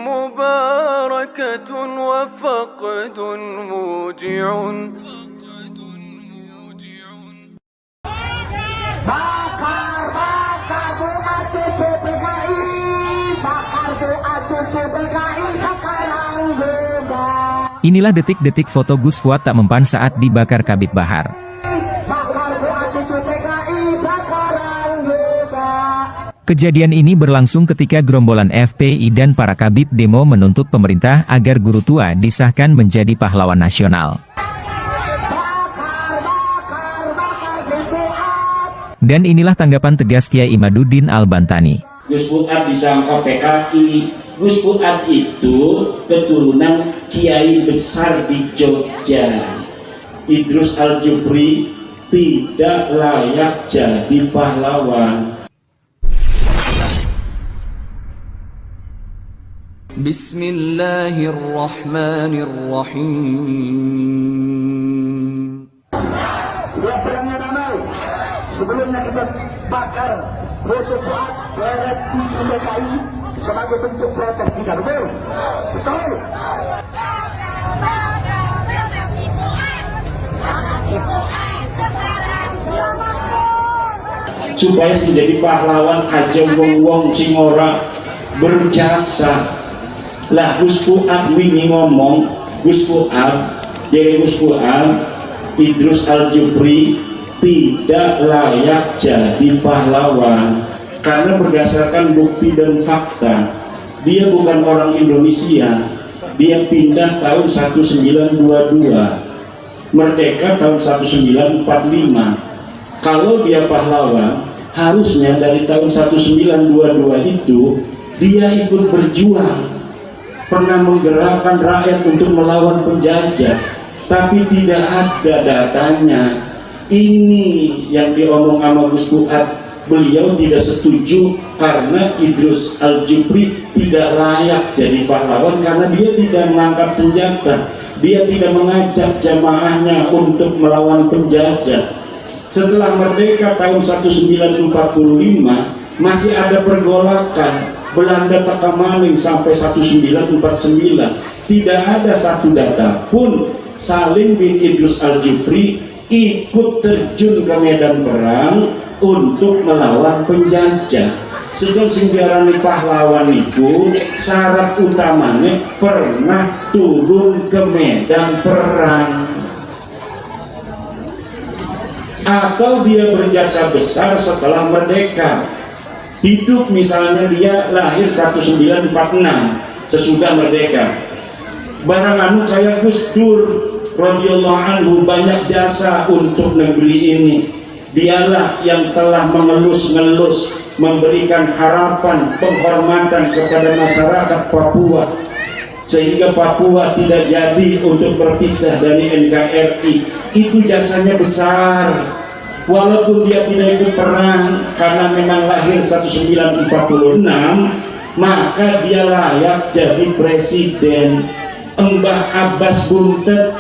مباركة وفقد موجع. Bakar, bakar doa PKI, bakar doa PKI sekarang juga. Inilah detik-detik foto Gus Fuad tak mempan saat dibakar Khabib Bahar. Bakar doa PKI sekarang juga. Kejadian ini berlangsung ketika gerombolan FPI dan para Khabib demo menuntut pemerintah agar guru tua disahkan menjadi pahlawan nasional. Dan inilah tanggapan tegas Kiai Imaduddin Al-Bantani. Gus Fuad disangka PKI. Gus Fuad itu keturunan kiai besar di Jogja. Idrus Al-Jupri tidak layak jadi pahlawan. Bismillahirrahmanirrahim. Suasananya damai. Sebelumnya kita bakar Gus Fuad berhenti PKI sebagai bentuk protes kita, betul? Betul. Supaya menjadi pahlawan aja wong-wong sing ora berjasa. Lah Gus Fuad wingi ngomong, Gus Fuad Idrus Al-Jupri tidak layak jadi pahlawan karena berdasarkan bukti dan fakta dia bukan orang Indonesia, dia pindah tahun 1922, merdeka tahun 1945. Kalau dia pahlawan harusnya dari tahun 1922 itu dia ikut berjuang, pernah menggerakkan rakyat untuk melawan penjajah, tapi tidak ada datanya. Ini yang diomong sama Gus Fuad, beliau tidak setuju karena Idrus Al-Jupri tidak layak jadi pahlawan karena dia tidak mengangkat senjata, dia tidak mengajak jamaahnya untuk melawan penjajah. Setelah merdeka tahun 1945 masih ada pergolakan Belanda Takamaning sampai 1949, tidak ada satu data pun Salim bin Idrus Al-Jupri ikut terjun ke medan perang untuk melawan penjajah. Sedang singgarani pahlawan itu syarat utamanya pernah turun ke medan perang atau dia berjasa besar setelah merdeka. Hidup misalnya dia lahir 1946 sesudah merdeka. Barang anu kayak Gus Dur radhiyallahu anhu banyak jasa untuk negeri ini. Dialah yang telah mengelus-ngelus, memberikan harapan, penghormatan kepada masyarakat Papua sehingga Papua tidak jadi untuk berpisah dari NKRI. Itu jasanya besar. Walaupun dia tidak ikut perang karena memang lahir 1946, maka dia layak jadi presiden. Mbah Abbas Buntet,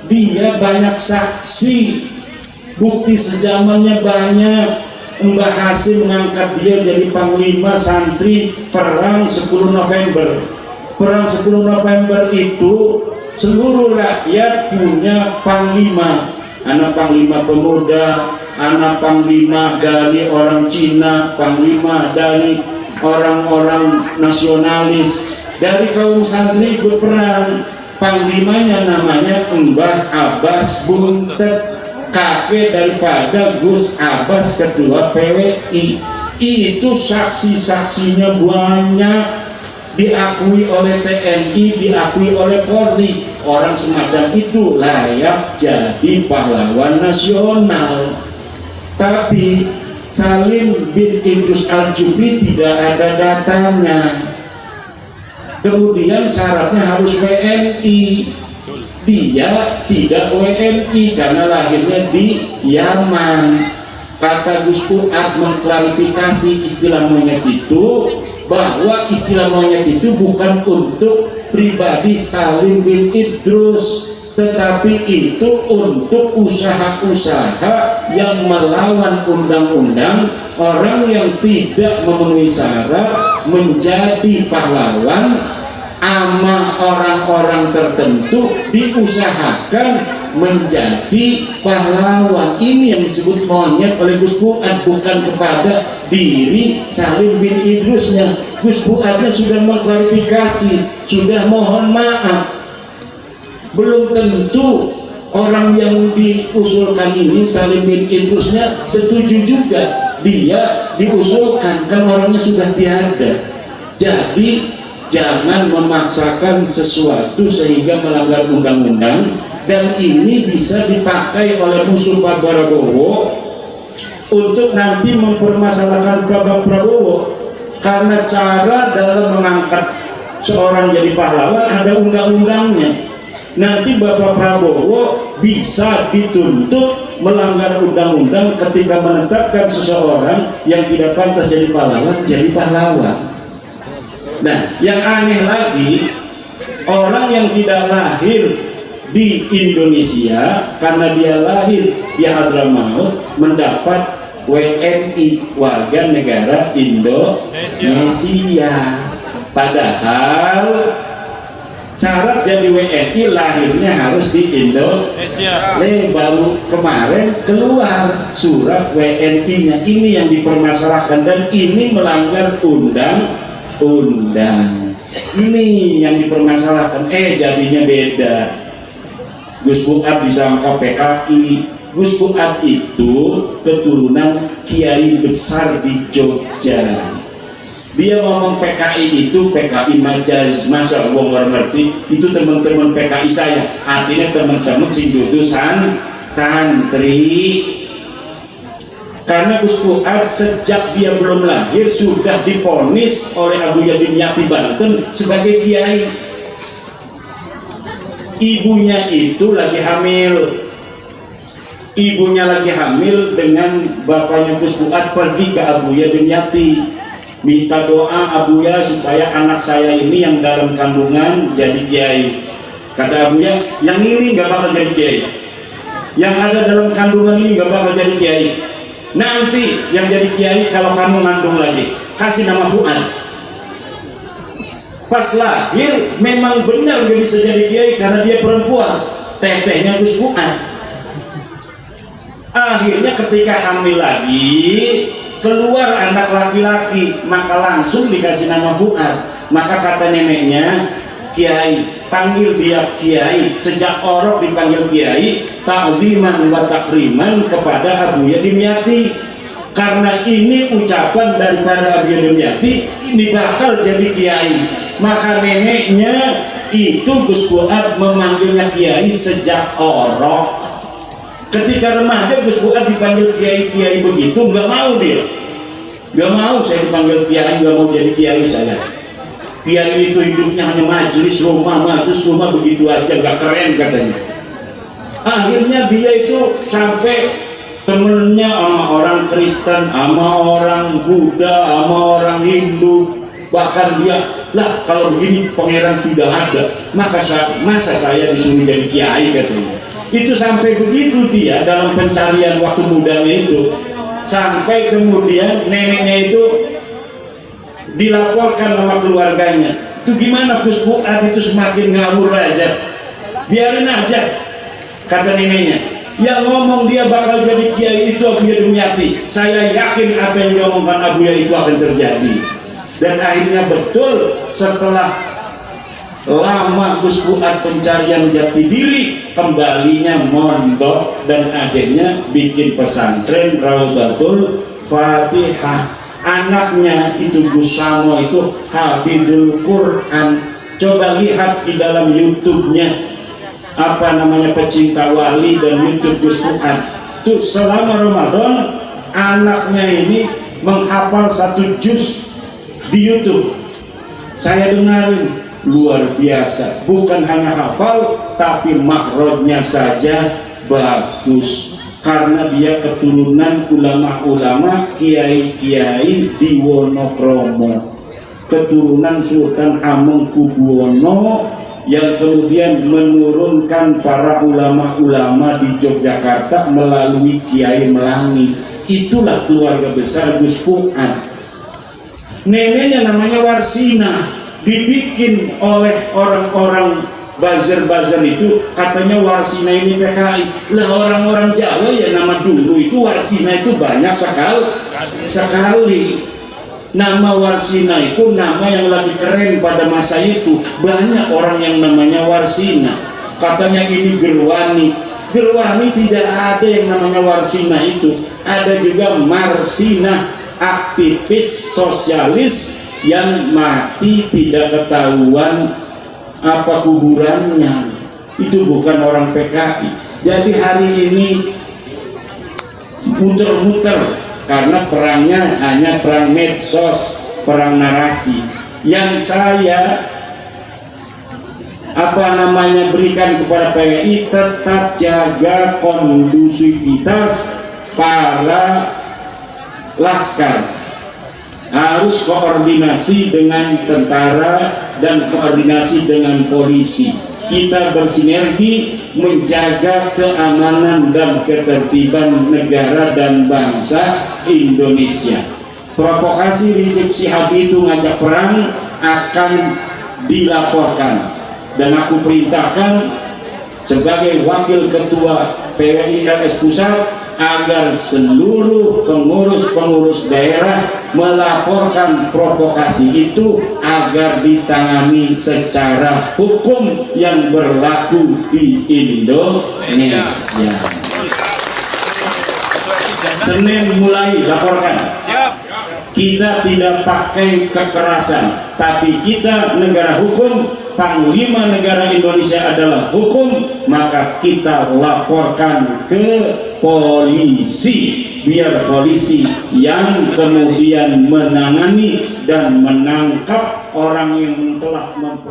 dia banyak saksi, bukti sejamannya banyak. Mbah Hasim mengangkat dia jadi panglima santri perang 10 November. Perang 10 November itu seluruh rakyat punya panglima. Anak panglima pemuda, anak panglima dari orang Cina, panglima dari orang-orang nasionalis. Dari kaum santri ikut perang, panglimanya namanya Mbah Abbas Buntet, kakek daripada Gus Abbas ketua PWI. Itu saksi-saksinya banyak, diakui oleh TNI, diakui oleh Polri. Orang semacam itu layak jadi pahlawan nasional. Tapi Salim bin Idrus Al-Jupri tidak ada datanya. Kemudian syaratnya harus WNI. Dia tidak WNI karena lahirnya di Yaman. Kata Gus Fuad mengklarifikasi istilah monyet itu, bahwa istilah monyet itu bukan untuk pribadi Salim bin Idrus, tetapi itu untuk usaha-usaha yang melawan undang-undang. Orang yang tidak memenuhi syarat menjadi pahlawan ama orang-orang tertentu diusahakan menjadi pahlawan. Ini yang disebut monyet oleh Gus Fuad, bukan kepada diri Salim bin Idrusnya. Gus Fuadnya sudah mengklarifikasi, sudah mohon maaf. Belum tentu orang yang diusulkan ini Salim bin Idrusnya setuju juga dia diusulkan, kan orangnya sudah tiada. Jadi jangan memaksakan sesuatu sehingga melanggar undang-undang, dan ini bisa dipakai oleh musuh Pak Prabowo untuk nanti mempermasalahkan Pak Prabowo, karena cara dalam mengangkat seorang jadi pahlawan ada undang-undangnya. Nanti Bapak Prabowo bisa dituntut melanggar undang-undang ketika menetapkan seseorang yang tidak pantas jadi pahlawan. Nah, yang aneh lagi, orang yang tidak lahir di Indonesia karena dia lahir di Hadramaut mendapat WNI, warga negara Indonesia. Padahal syarat jadi WNI lahirnya harus di Indonesia. Baru kemarin keluar surat WNI-nya. Ini yang dipermasalahkan dan ini melanggar undang-undang. Ini yang dipermasalahkan. Jadinya beda. Gus Fuad disangka PKI. Gus Fuad itu keturunan kiai besar di Jogja. Dia ngomong PKI itu PKI majaz, masa gua nggak ngerti. Itu teman-teman PKI saya, artinya teman-teman sing dudu santri. Karena Gus Fuad sejak dia belum lahir sudah divonis oleh Abu Yadim Yati Banten sebagai kiai. Ibunya itu lagi hamil. Ibunya lagi hamil dengan bapaknya Gus Fuad pergi ke Abu Yadim Yati. Minta doa Abuya supaya anak saya ini yang dalam kandungan jadi kiai. Kata Abuya, yang ini nggak bakal jadi kiai. Yang ada dalam kandungan ini nggak bakal jadi kiai. Nanti yang jadi kiai kalau kamu ngandung lagi, kasih nama Fuad. Pas lahir memang benar gak bisa jadi kiai karena dia perempuan. Tetehnya Gus Fuad. Akhirnya ketika hamil lagi keluar anak laki-laki, maka langsung dikasih nama Fuad. Maka kata neneknya, kiai, panggil dia kiai. Sejak orok dipanggil kiai, ta'ziman wa takriman kepada Abu Yadim Yati. Karena ini ucapan daripada Abu Yadim Yati, ini bakal jadi kiai. Maka neneknya itu Gus Fuad memanggilnya kiai sejak orok. Ketika remaja Gus Fuad dipanggil kiai-kiai begitu, nggak mau dia. Nggak mau saya dipanggil kiai, nggak mau jadi kiai saya. Kiai itu hidupnya hanya majelis rumah begitu aja, nggak keren katanya. Akhirnya dia itu sampai temennya sama orang Kristen, sama orang Buddha, sama orang Hindu. Bahkan dia, lah kalau begini pangeran tidak ada, masa saya disuruh jadi kiai katanya. Itu sampai begitu dia dalam pencarian waktu mudanya itu. Sampai kemudian neneknya itu dilaporkan sama keluarganya. Itu gimana Gus Fuad itu semakin ngawur aja, biarin aja, kata neneknya. Yang ngomong dia bakal jadi kiai itu Abu Yadim Yati. Saya yakin apa yang diomongkan Abu Yadim itu akan terjadi. Dan akhirnya betul, setelah lama Gus Fuad pencarian jati diri, kembalinya mondok dan akhirnya bikin pesantren Raudatul Fatihah. Anaknya itu Gus Samo itu hafidul Quran. Coba lihat di dalam YouTube-nya, apa namanya, pecinta wali dan YouTube Gus Fuad. Tuh selama Ramadan anaknya ini menghafal 1 juz di YouTube. Saya dengarin, luar biasa. Bukan hanya hafal, tapi makhrajnya saja bagus. Karena dia keturunan ulama-ulama, kiai-kiai di Wonokromo, keturunan Sultan Hamengkubuwono yang kemudian menurunkan para ulama-ulama di Yogyakarta melalui Kiai Melangi. Itulah keluarga besar Gus Fuad. Neneknya namanya Warsina. dibikin oleh orang-orang buzzer-buzzer itu, katanya Warsina ini PKI. Lah orang-orang Jawa ya nama dulu itu Warsina itu banyak sekali. Nama Warsina itu nama yang lagi keren pada masa itu. Banyak orang yang namanya Warsina. Katanya ini Gerwani. Gerwani tidak ada yang namanya Warsina itu. Ada juga Marsina, aktivis sosialis yang mati tidak ketahuan apa kuburannya. Itu bukan orang PKI. Jadi hari ini muter-muter karena perangnya hanya perang medsos, perang narasi. Yang saya berikan kepada PKI, tetap jaga kondusivitas para laskar, harus koordinasi dengan tentara dan koordinasi dengan polisi. Kita bersinergi menjaga keamanan dan ketertiban negara dan bangsa Indonesia. Provokasi Rizik Syihab itu ngajak perang akan dilaporkan, dan aku perintahkan sebagai wakil ketua PWI LS Pusat agar seluruh pengurus-pengurus daerah melaporkan provokasi itu agar ditangani secara hukum yang berlaku di Indonesia. Senin mulai laporkan. Kita tidak pakai kekerasan, tapi kita negara hukum. Panglima negara Indonesia adalah hukum, maka kita laporkan ke polisi, biar polisi yang kemudian menangani dan menangkap orang yang telah